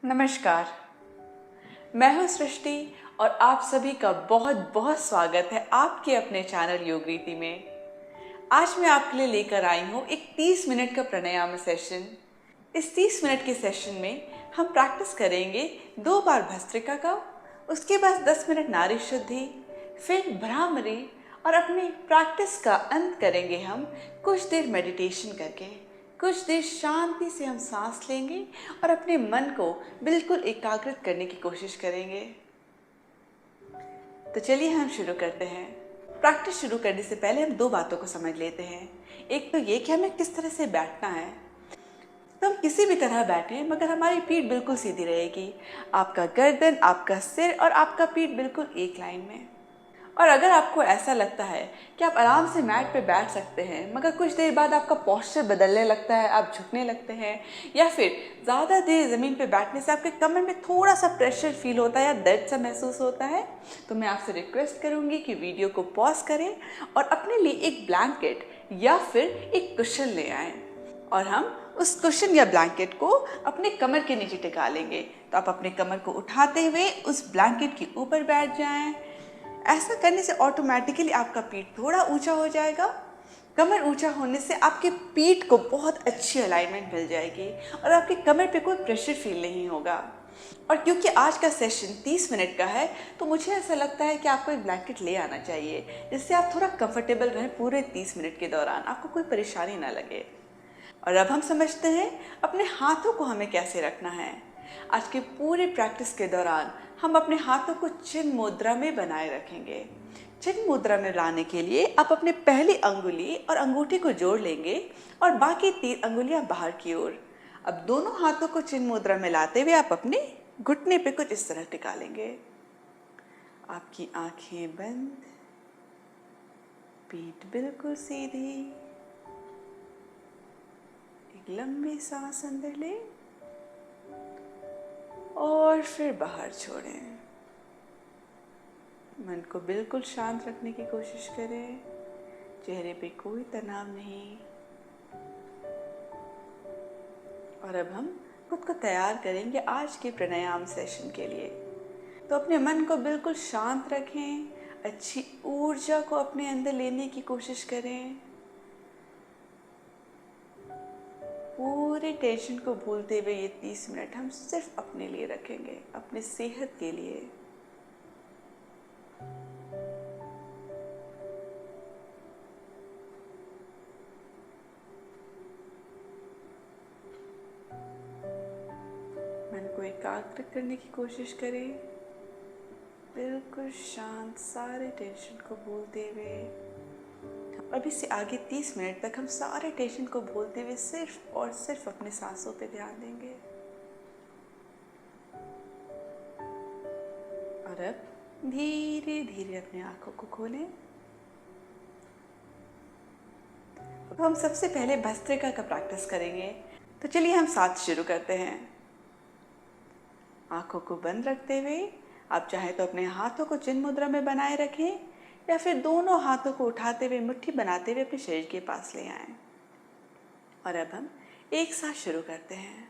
नमस्कार, मैं हूं सृष्टि और आप सभी का बहुत बहुत स्वागत है आपके अपने चैनल योग रीति में। आज मैं आपके लिए लेकर आई हूं एक 30 मिनट का प्राणायाम सेशन। इस 30 मिनट के सेशन में हम प्रैक्टिस करेंगे 2 बार भस्त्रिका का, उसके बाद 10 मिनट नाड़ी शुद्धि, फिर भ्रामरी और अपनी प्रैक्टिस का अंत करेंगे हम कुछ देर मेडिटेशन करके। कुछ देर शांति से हम सांस लेंगे और अपने मन को बिल्कुल एकाग्रित करने की कोशिश करेंगे। तो चलिए हम शुरू करते हैं। प्रैक्टिस शुरू करने से पहले हम 2 बातों को समझ लेते हैं। एक तो ये कि हमें किस तरह से बैठना है। तो हम किसी भी तरह बैठे मगर हमारी पीठ बिल्कुल सीधी रहेगी। आपका गर्दन, आपका सिर और आपका पीठ बिल्कुल एक लाइन में। और अगर आपको ऐसा लगता है कि आप आराम से मैट पे बैठ सकते हैं मगर कुछ देर बाद आपका पोस्चर बदलने लगता है, आप झुकने लगते हैं या फिर ज़्यादा देर ज़मीन पे बैठने से आपके कमर में थोड़ा सा प्रेशर फील होता है या दर्द सा महसूस होता है, तो मैं आपसे रिक्वेस्ट करूँगी कि वीडियो को पॉज करें और अपने लिए एक ब्लैंकेट या फिर एक कुशन ले आएँ और हम उस कुशन या ब्लैंकेट को अपने कमर के नीचे टिका लेंगे। तो आप अपने कमर को उठाते हुए उस ब्लैंकेट के ऊपर बैठ जाएं। ऐसा करने से ऑटोमेटिकली आपका पीठ थोड़ा ऊंचा हो जाएगा। कमर ऊंचा होने से आपके पीठ को बहुत अच्छी अलाइनमेंट मिल जाएगी और आपके कमर पे कोई प्रेशर फील नहीं होगा। और क्योंकि आज का सेशन 30 मिनट का है तो मुझे ऐसा लगता है कि आपको एक ब्लैंकेट ले आना चाहिए जिससे आप थोड़ा कंफर्टेबल रहें पूरे 30 मिनट के दौरान, आपको कोई परेशानी ना लगे। और अब हम समझते हैं अपने हाथों को हमें कैसे रखना है। आज के पूरे प्रैक्टिस के दौरान हम अपने हाथों को चिन्ह मुद्रा में बनाए रखेंगे। चिन्ह मुद्रा में लाने के लिए आप अपने पहली अंगुली और अंगूठी को जोड़ लेंगे और बाकी 3 अंगुलियां बाहर की ओर। अब दोनों हाथों को चिन्ह मुद्रा में लाते हुए आप अपने घुटने पे कुछ इस तरह टिका लेंगे। आपकी आंखें बंद, पीठ बिल्कुल सीधी। एक लंबी सांस अंदर लें और फिर बाहर छोड़ें। मन को बिल्कुल शांत रखने की कोशिश करें। चेहरे पे कोई तनाव नहीं। और अब हम खुद को तैयार करेंगे आज के प्राणायाम सेशन के लिए। तो अपने मन को बिल्कुल शांत रखें, अच्छी ऊर्जा को अपने अंदर लेने की कोशिश करें। पूरे टेंशन को भूलते हुए ये 30 मिनट हम सिर्फ अपने लिए रखेंगे, अपनी सेहत के लिए। मन को एकाग्र करने की कोशिश करें, बिल्कुल शांत, सारे टेंशन को भूलते हुए। अभी से आगे 30 मिनट तक हम सारे टेंशन को भूलते हुए सिर्फ और सिर्फ अपने सांसों पे ध्यान देंगे। और अब धीरे धीरे अपनी आंखों को खोलें। अब हम सबसे पहले भस्त्रिका का प्रैक्टिस करेंगे। तो चलिए हम साथ शुरू करते हैं। आंखों को बंद रखते हुए आप चाहे तो अपने हाथों को चिन्ह मुद्रा में बनाए रखें या फिर दोनों हाथों को उठाते हुए मुट्ठी बनाते हुए अपने शरीर के पास ले आएं। और अब हम एक साथ शुरू करते हैं।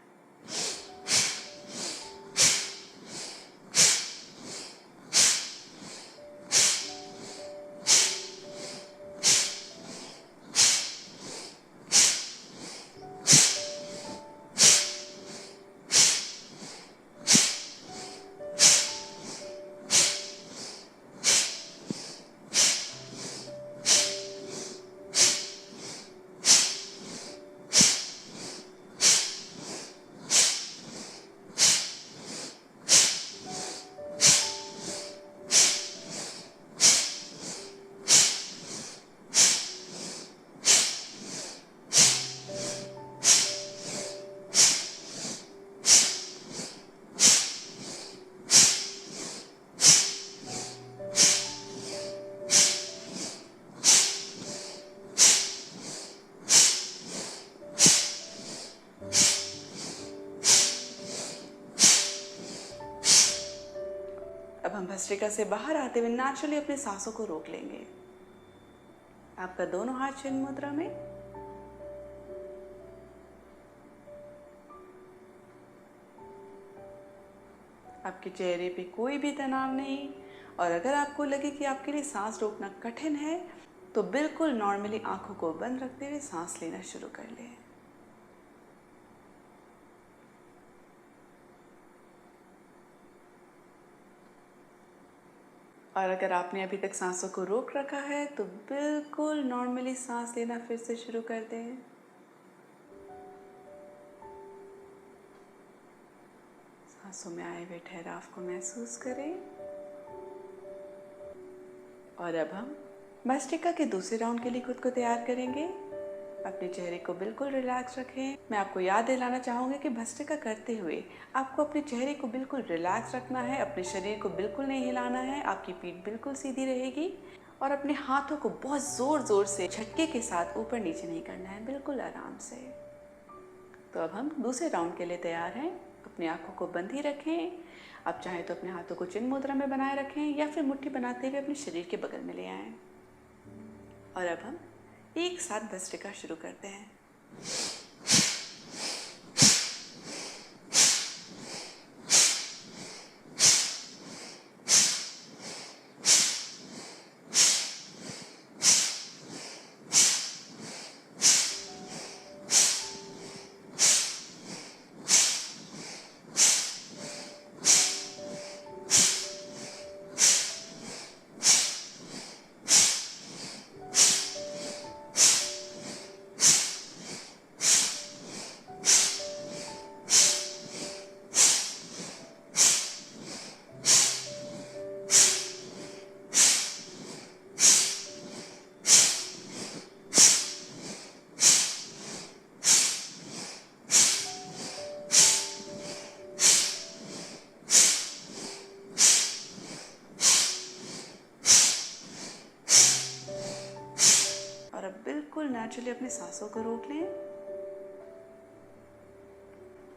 अब हम भस्त्रिका से बाहर आते हुए नेचुरली अपनी सांसों को रोक लेंगे। आपका दोनों हाथ चिन्ह मुद्रा में। आपके चेहरे पे कोई भी तनाव नहीं। और अगर आपको लगे कि आपके लिए सांस रोकना कठिन है तो बिल्कुल नॉर्मली आंखों को बंद रखते हुए सांस लेना शुरू कर लें। और अगर आपने अभी तक सांसों को रोक रखा है तो बिल्कुल नॉर्मली सांस लेना फिर से शुरू कर दें। सांसों में आए हुए ठहराव को महसूस करें। और अब हम भस्त्रिका के दूसरे राउंड के लिए खुद को तैयार करेंगे। अपने चेहरे को बिल्कुल रिलैक्स रखें। मैं आपको याद दिलाना चाहूँगी कि भस्त्रिका करते हुए आपको अपने चेहरे को बिल्कुल रिलैक्स रखना है, अपने शरीर को बिल्कुल नहीं हिलाना है, आपकी पीठ बिल्कुल सीधी रहेगी और अपने हाथों को बहुत ज़ोर ज़ोर से झटके के साथ ऊपर नीचे नहीं करना है, बिल्कुल आराम से। तो अब हम दूसरे राउंड के लिए तैयार हैं। अपनी आंखों को बंद ही रखें। आप चाहें तो अपने हाथों को चिन्ह मुद्रा में बनाए रखें या फिर मुट्ठी बनाते हुए अपने शरीर के बगल में ले आएं। और अब हम एक साथ भस्त्रिका शुरू करते हैं। और अब बिल्कुल नेचुरली अपनी सांसों को रोक लें।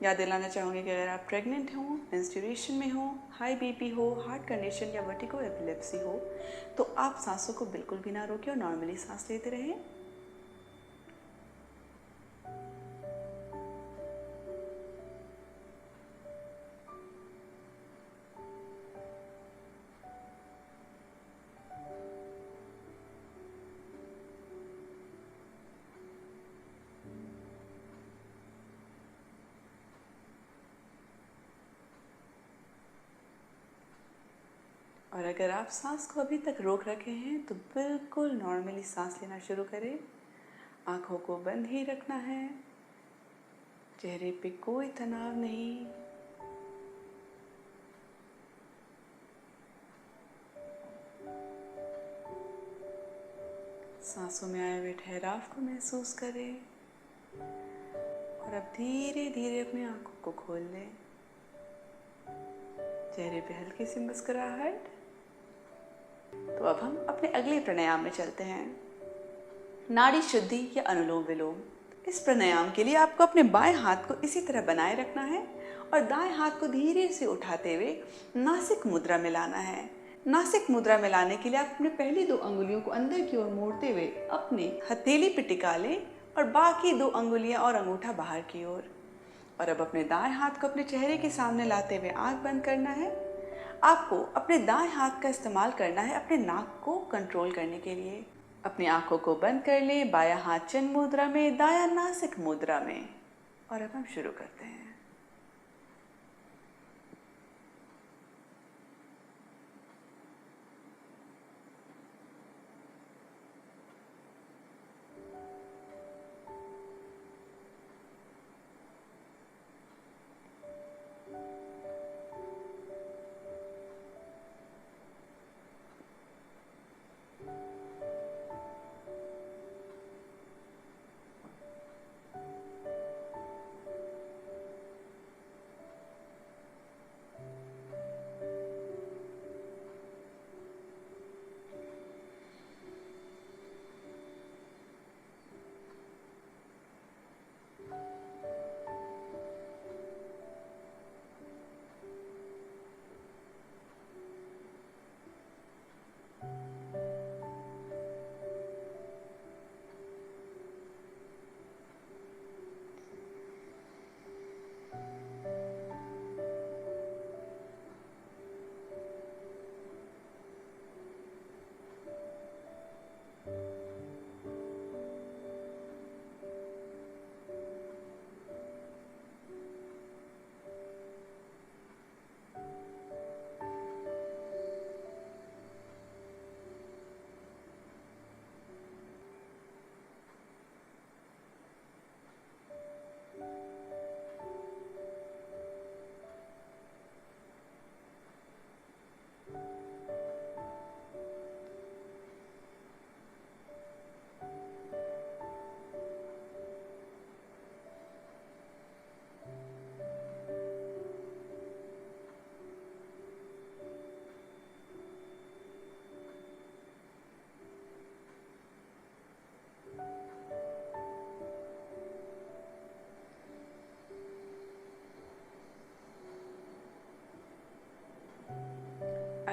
याद दिलाना चाहूँगी कि अगर आप प्रेग्नेंट हो, मेंस्ट्रुएशन में हो, हाई बीपी हो, हार्ट कंडीशन या वर्टिगो एपिलेप्सी हो तो आप सांसों को बिल्कुल भी ना रोकें और नॉर्मली सांस लेते रहें। और अगर आप सांस को अभी तक रोक रखे हैं तो बिल्कुल नॉर्मली सांस लेना शुरू करें। आंखों को बंद ही रखना है, चेहरे पे कोई तनाव नहीं। सांसों में आए हुए ठहराव को महसूस करें और अब धीरे धीरे अपनी आंखों को खोल लें। चेहरे पे हल्की सी मुस्कुराहट। तो अब हम अपने अगले प्राणायाम में चलते हैं, नाड़ी शुद्धि या अनुलोम विलोम। इस प्राणायाम के लिए आपको अपने बाएं हाथ को इसी तरह बनाए रखना है और दाएं हाथ को धीरे से उठाते हुए नासिक मुद्रा में लाना है। नासिक मुद्रा में लाने के लिए आप अपने पहली 2 अंगुलियों को अंदर की ओर मोड़ते हुए अपनी हथेली पे टिका लें और बाकी 2 अंगुलियां और अंगूठा बाहर की ओर। और अब अपने दाएं हाथ को अपने चेहरे के सामने लाते हुए आंख बंद करना है। आपको अपने दाएं हाथ का इस्तेमाल करना है अपने नाक को कंट्रोल करने के लिए। अपनी आंखों को बंद कर लें, बायां हाथ चिन्ह मुद्रा में, दायां नासिक मुद्रा में। और अब हम शुरू करते हैं।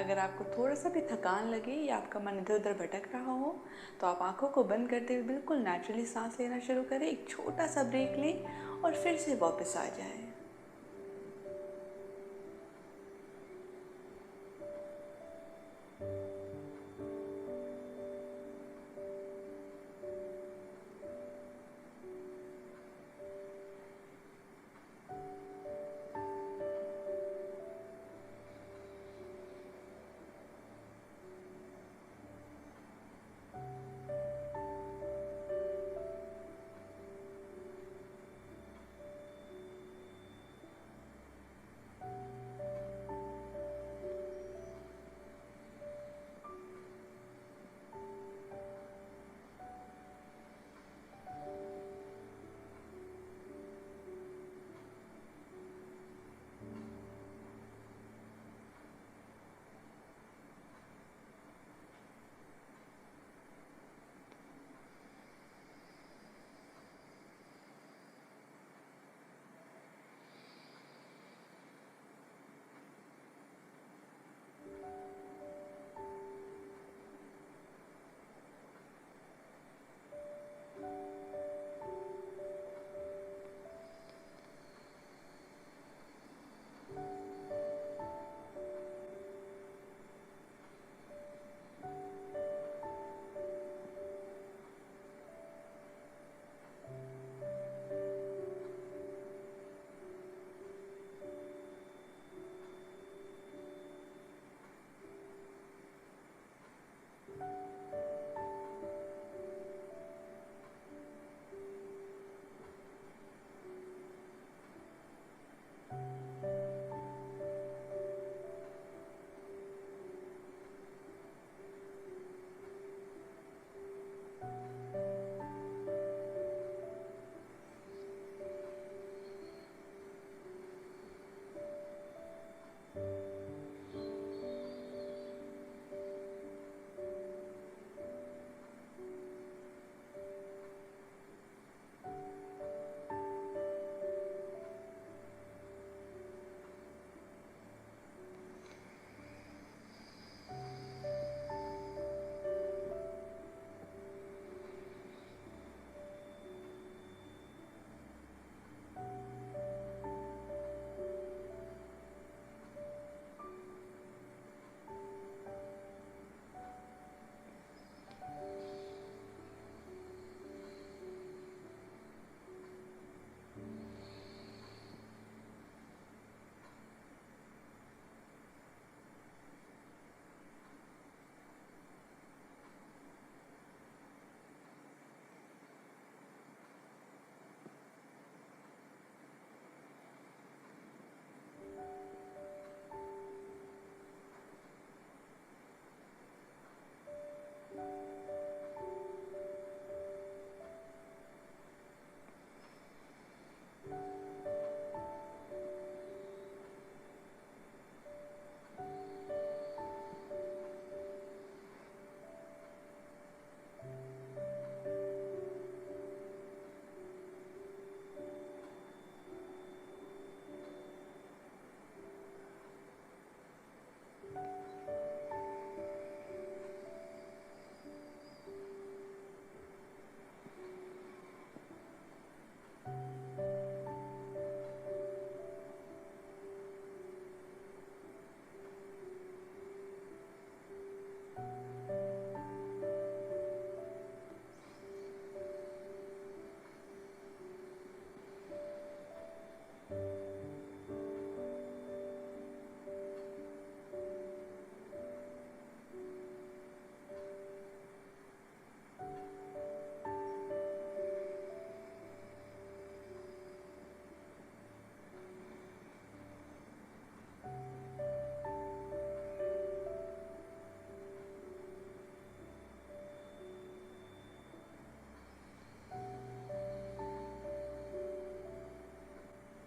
अगर आपको थोड़ा सा भी थकान लगे या आपका मन इधर उधर भटक रहा हो तो आप आंखों को बंद करते हुए बिल्कुल नेचुरली सांस लेना शुरू करें, एक छोटा सा ब्रेक लें और फिर से वापस आ जाएं।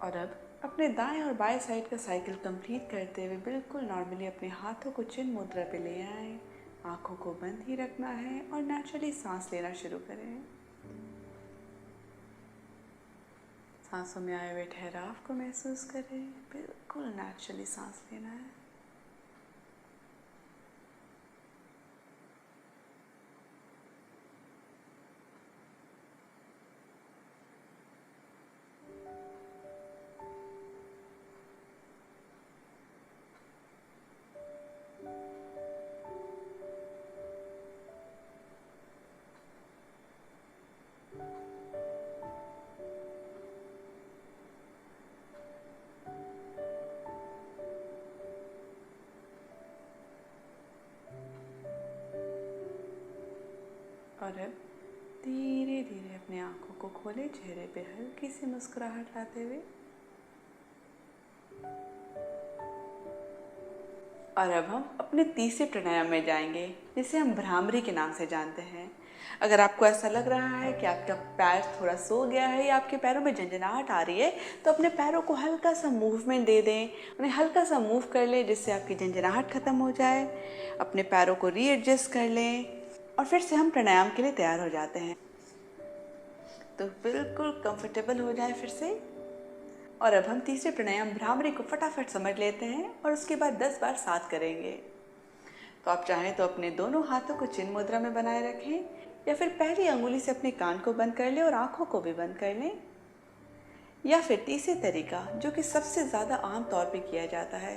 और अब अपने दाएं और बाएं साइड का साइकिल कंप्लीट करते हुए बिल्कुल नॉर्मली अपने हाथों को चिन्ह मुद्रा पे ले आए। आंखों को बंद ही रखना है और नेचुरली सांस लेना शुरू करें। सांसों में आए हुए ठहराव को महसूस करें। बिल्कुल नेचुरली सांस लेना है। और अब धीरे धीरे अपनी आंखों को खोले, चेहरे पे हल्की सी मुस्कुराहट लाते हुए। और अब हम अपने तीसरे प्राणायाम में जाएंगे, जिसे हम भ्रामरी के नाम से जानते हैं। अगर आपको ऐसा लग रहा है कि आपका पैर थोड़ा सो गया है या आपके पैरों में झंझनाहट आ रही है, तो अपने पैरों को हल्का सा मूवमेंट दे दें, उन्हें हल्का सा मूव कर लें, जिससे आपकी झंझनाहट खत्म हो जाए। अपने पैरों को रीएडजस्ट कर लें और फिर से हम प्राणायाम के लिए तैयार हो जाते हैं। तो बिल्कुल कंफर्टेबल हो जाए फिर से। और अब हम तीसरे प्राणायाम भ्रामरी को फटाफट समझ लेते हैं और उसके बाद 10 बार साथ करेंगे। तो आप चाहें तो अपने दोनों हाथों को चिन्ह मुद्रा में बनाए रखें, या फिर पहली अंगुली से अपने कान को बंद कर लें और आंखों को भी बंद कर लें। या फिर तीसरी तरीका, जो कि सबसे ज़्यादा आम तौर पे किया जाता है,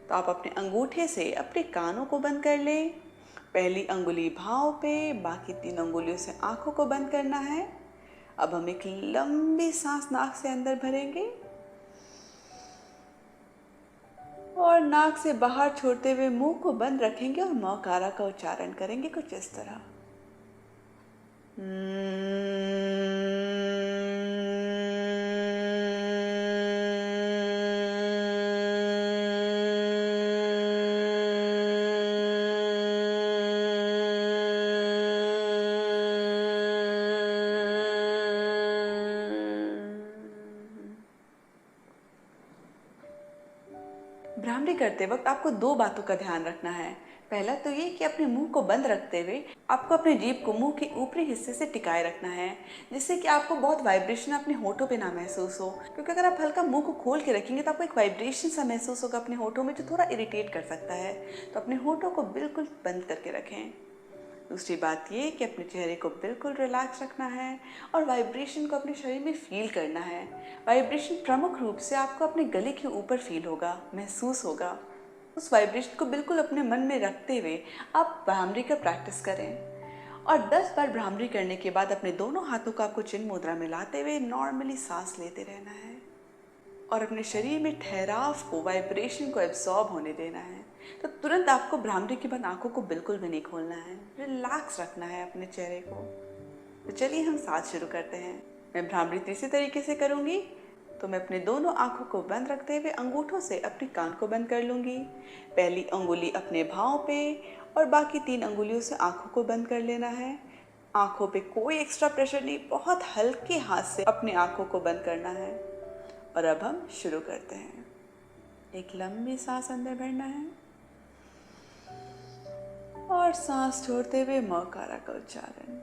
तो आप अपने अंगूठे से अपने कानों को बंद कर लें। पहली अंगुली भाव पे, बाकी 3 अंगुलियों से आंखों को बंद करना है। अब हम एक लंबी सांस नाक से अंदर भरेंगे और नाक से बाहर छोड़ते हुए मुंह को बंद रखेंगे और मौकारा का उच्चारण करेंगे कुछ इस तरह। भ्रामरी करते वक्त आपको 2 बातों का ध्यान रखना है। पहला तो ये कि अपने मुंह को बंद रखते हुए आपको अपने जीभ को मुंह के ऊपरी हिस्से से टिकाए रखना है, जिससे कि आपको बहुत वाइब्रेशन अपने होठों पे ना महसूस हो। क्योंकि अगर आप हल्का मुंह को खोल के रखेंगे तो आपको एक वाइब्रेशन सा महसूस होगा अपने होठों में, जो थोड़ा इरिटेट कर सकता है। तो अपने होठों को बिल्कुल बंद करके रखें। दूसरी बात ये कि अपने चेहरे को बिल्कुल रिलैक्स रखना है और वाइब्रेशन को अपने शरीर में फील करना है। वाइब्रेशन प्रमुख रूप से आपको अपने गले के ऊपर फील होगा, महसूस होगा। उस वाइब्रेशन को बिल्कुल अपने मन में रखते हुए आप भ्रामरी का प्रैक्टिस करें। और 10 बार भ्रामरी करने के बाद अपने दोनों हाथों को आपको चिन्ह मुद्रा में लाते हुए नॉर्मली सांस लेते रहना है और अपने शरीर में ठहराव को, वाइब्रेशन को एब्जॉर्ब होने देना है। तो तुरंत आपको भ्रामरी के बाद आंखों को बिल्कुल भी नहीं खोलना है, रिलैक्स रखना है अपने चेहरे को। तो चलिए हम साथ शुरू करते हैं। मैं भ्रामरी तीसरे तरीके से करूँगी। तो मैं अपने दोनों आंखों को बंद रखते हुए अंगूठों से अपने कान को बंद कर लूँगी। पहली अंगुली अपने भाव पे और बाकी 3 अंगुलियों से आंखों को बंद कर लेना है। आंखों पे कोई एक्स्ट्रा प्रेशर नहीं, बहुत हल्के हाथ से अपनी आंखों को बंद करना है। और अब हम शुरू करते हैं। एक लंबी सांस अंदर भरना है और सांस छोड़ते हुए मौकारा का उच्चारण।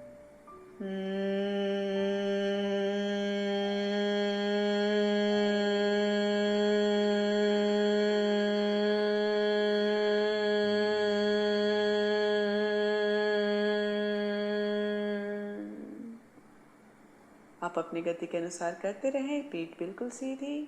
आप अपनी गति के अनुसार करते रहें, पीठ बिल्कुल सीधी।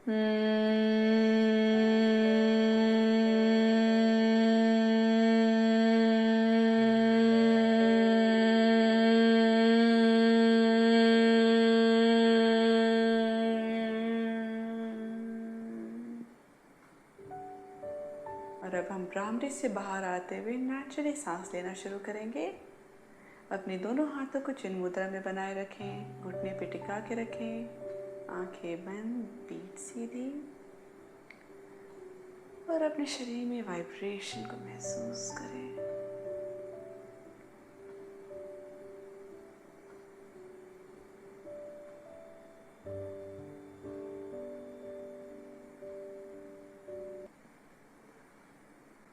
और अब हम भ्रामरी से बाहर आते हुए नेचुरली सांस लेना शुरू करेंगे। अपने दोनों हाथों को चिन्ह मुद्रा में बनाए रखें, घुटने पे टिका के रखें, आंखें बंद, पीठ सीधी, और अपने शरीर में वाइब्रेशन को महसूस करें।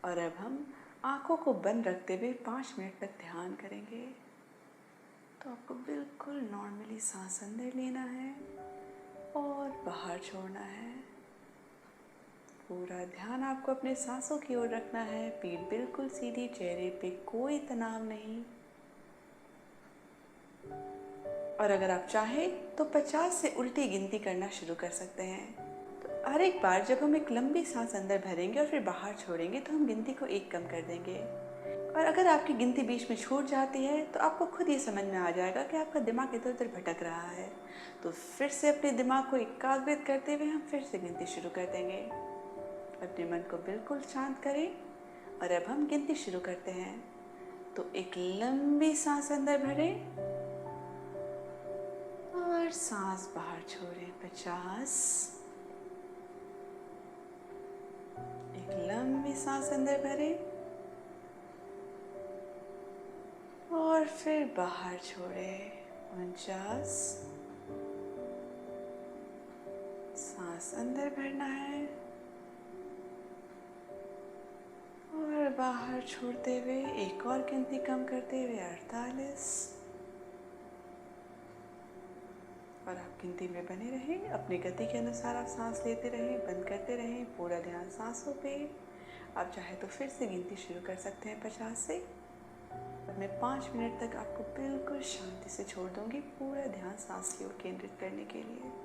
और अब हम आंखों को बंद रखते हुए 5 मिनट तक ध्यान करेंगे। तो आपको बिल्कुल नॉर्मली सांस अंदर लेना है और बाहर छोड़ना है। पूरा ध्यान आपको अपने सांसों की ओर रखना है। पीठ बिल्कुल सीधी, चेहरे पे कोई तनाव नहीं। और अगर आप चाहें तो 50 से उल्टी गिनती करना शुरू कर सकते हैं। तो हर एक बार जब हम एक लंबी सांस अंदर भरेंगे और फिर बाहर छोड़ेंगे तो हम गिनती को 1 कम कर देंगे। और अगर आपकी गिनती बीच में छूट जाती है तो आपको खुद ये समझ में आ जाएगा कि आपका दिमाग इधर उधर भटक रहा है। तो फिर से अपने दिमाग को एकाग्रित करते हुए हम फिर से गिनती शुरू कर देंगे। अपने मन को बिल्कुल शांत करें और अब हम गिनती शुरू करते हैं। तो एक लंबी सांस अंदर भरें और सांस बाहर छोड़ें। 50। एक लंबी सांस अंदर भरें और फिर बाहर छोड़ें। 49। सांस अंदर भरना है और बाहर छोड़ते हुए एक और गिनती कम करते हुए 48। और आप गिनती में बने रहें। अपनी गति के अनुसार आप सांस लेते रहें, बंद करते रहें। पूरा ध्यान सांसों पे। आप चाहे तो फिर से गिनती शुरू कर सकते हैं 50 से। अब मैं 5 मिनट तक आपको बिल्कुल शांति से छोड़ दूंगी, पूरा ध्यान सांस की ओर केंद्रित करने के लिए।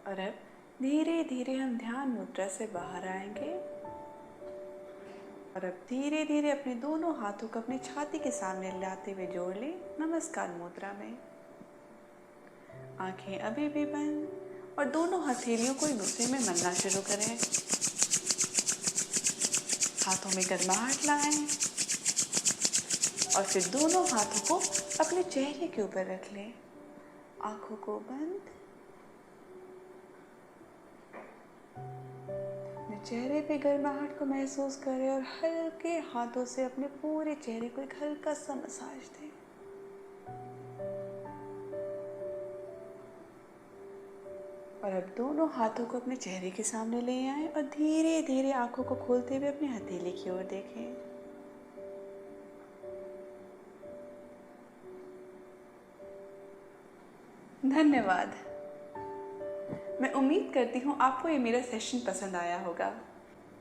और अब धीरे धीरे हम ध्यान मुद्रा से बाहर आएंगे और अब धीरे धीरे अपने दोनों हाथों को अपनी छाती के सामने लाते हुए जोड़ लें नमस्कार मुद्रा में। आंखें अभी भी बंद और दोनों हथेलियों को एक दूसरे में मलना शुरू करें। हाथों में गर्माहट लाएं और फिर दोनों हाथों को अपने चेहरे के ऊपर रख लें। आंखों को बंद, चेहरे पे गर्माहट को महसूस करें और हल्के हाथों से अपने पूरे चेहरे को एक हल्का सा मसाज दें। और अब दोनों हाथों को अपने चेहरे के सामने ले आएं और धीरे धीरे आंखों को खोलते हुए अपनी हथेली की ओर देखें। धन्यवाद। मैं उम्मीद करती हूँ आपको ये मेरा सेशन पसंद आया होगा।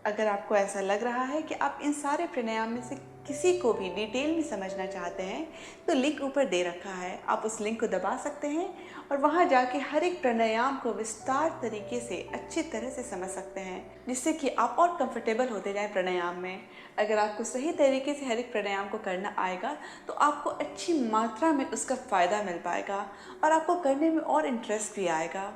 अगर आपको ऐसा लग रहा है कि आप इन सारे प्राणायाम में से किसी को भी डिटेल में समझना चाहते हैं तो लिंक ऊपर दे रखा है, आप उस लिंक को दबा सकते हैं और वहाँ जाके हर एक प्राणायाम को विस्तार तरीके से अच्छी तरह से समझ सकते हैं, जिससे कि आप और कंफर्टेबल होते जाएं प्राणायाम में। अगर आपको सही तरीके से हर एक प्राणायाम को करना आएगा तो आपको अच्छी मात्रा में उसका फ़ायदा मिल पाएगा और आपको करने में और इंटरेस्ट भी आएगा।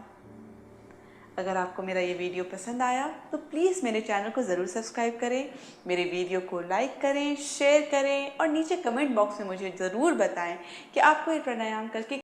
अगर आपको मेरा ये वीडियो पसंद आया तो प्लीज़ मेरे चैनल को ज़रूर सब्सक्राइब करें, मेरे वीडियो को लाइक करें, शेयर करें और नीचे कमेंट बॉक्स में मुझे ज़रूर बताएं कि आपको ये प्राणायाम करके